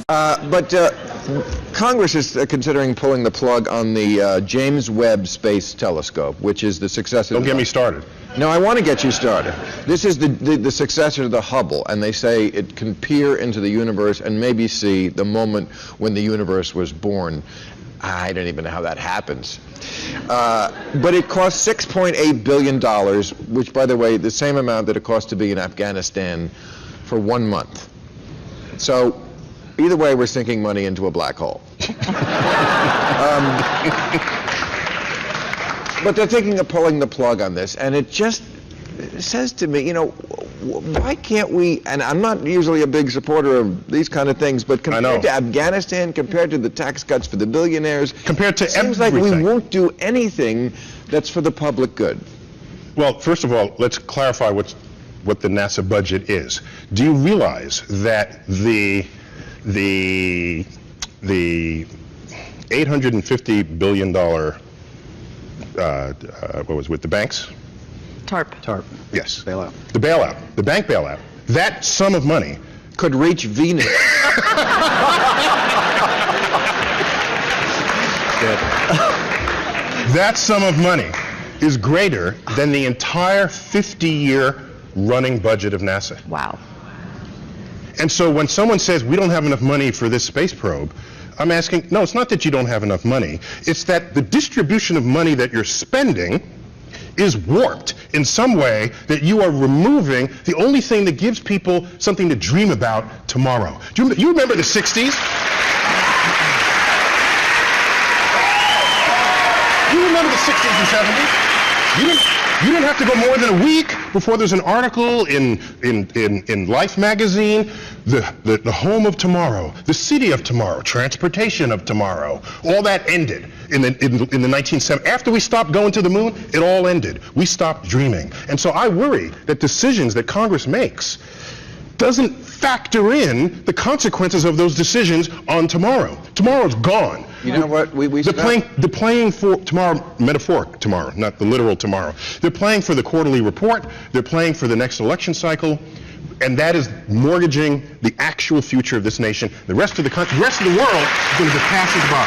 But Congress is considering pulling the plug on the James Webb Space Telescope, which is the successor. Don't get me started. No, I want to get you started. This is the successor to the Hubble, and they say it can peer into the universe and maybe see the moment when the universe was born. I don't even know how that happens. But it costs $6.8 billion, which, by the way, the same amount that it cost to be in Afghanistan for 1 month. So either way, we're sinking money into a black hole. But they're thinking of pulling the plug on this, and it just says to me, you know, why can't we, and I'm not usually a big supporter of these kind of things, but compared to Afghanistan, compared to the tax cuts for the billionaires, compared to it seems like we won't do anything that's for the public good. Well, first of all, let's clarify what the NASA budget is. Do you realize that the $850 billion what was it, with the banks? TARP. Yes. Bailout. The bailout, the bank bailout. That sum of money could reach Venus. That sum of money is greater than the entire 50-year running budget of NASA. Wow. And so when someone says we don't have enough money for this space probe, I'm asking, no, it's not that you don't have enough money. It's that the distribution of money that you're spending is warped in some way, that you are removing the only thing that gives people something to dream about tomorrow. Do you remember the 60s? You remember the 60s and 70s? You didn't have to go more than a week before there's an article in Life magazine, the home of tomorrow, the city of tomorrow, transportation of tomorrow. All that ended in the 1970s. After we stopped going to the moon, it all ended. We stopped dreaming. And so I worry that decisions that Congress makes doesn't factor in the consequences of those decisions on tomorrow. Tomorrow's gone. You know what? They're playing for tomorrow, metaphoric tomorrow, not the literal tomorrow. They're playing for the quarterly report. They're playing for the next election cycle, and that is mortgaging the actual future of this nation. The rest of the country, the rest of the world is going to be passing by.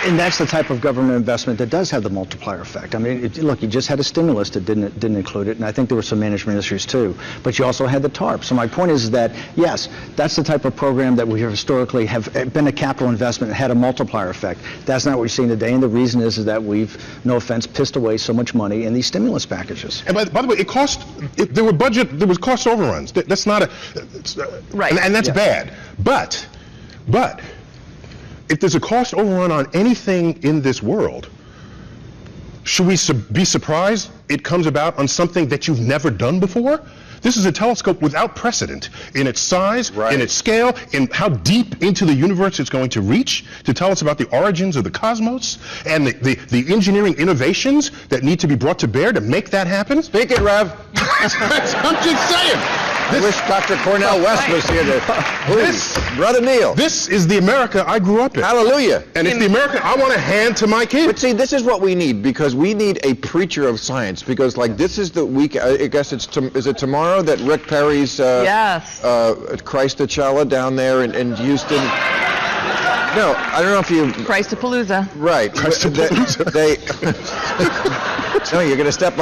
And that's the type of government investment that does have the multiplier effect. I mean, look, you just had a stimulus that didn't include it, and I think there were some management issues too. But you also had the TARP. So my point is that, yes, that's the type of program that we have historically have been a capital investment and had a multiplier effect. That's not what we're seeing today, and the reason is that we've, no offense, pissed away so much money in these stimulus packages. And by the way, there was cost overruns. That's not a, right. And that's bad. But if there's a cost overrun on anything in this world, should we be surprised it comes about on something that you've never done before? This is a telescope without precedent in its size, in its scale, in how deep into the universe it's going to reach to tell us about the origins of the cosmos and the engineering innovations that need to be brought to bear to make that happen. Speak it, Rev. I'm just saying. I wish Dr. Cornell West was here to... Brother Neil. This is the America I grew up in. Hallelujah. And it's the America I want to hand to my kids. But see, this is what we need, because we need a preacher of science, because like this is the week, I guess is it tomorrow that Rick Perry's Christachella down there in Houston? No, I don't know if you... Christapalooza. Right. Christapalooza. No, you're going to step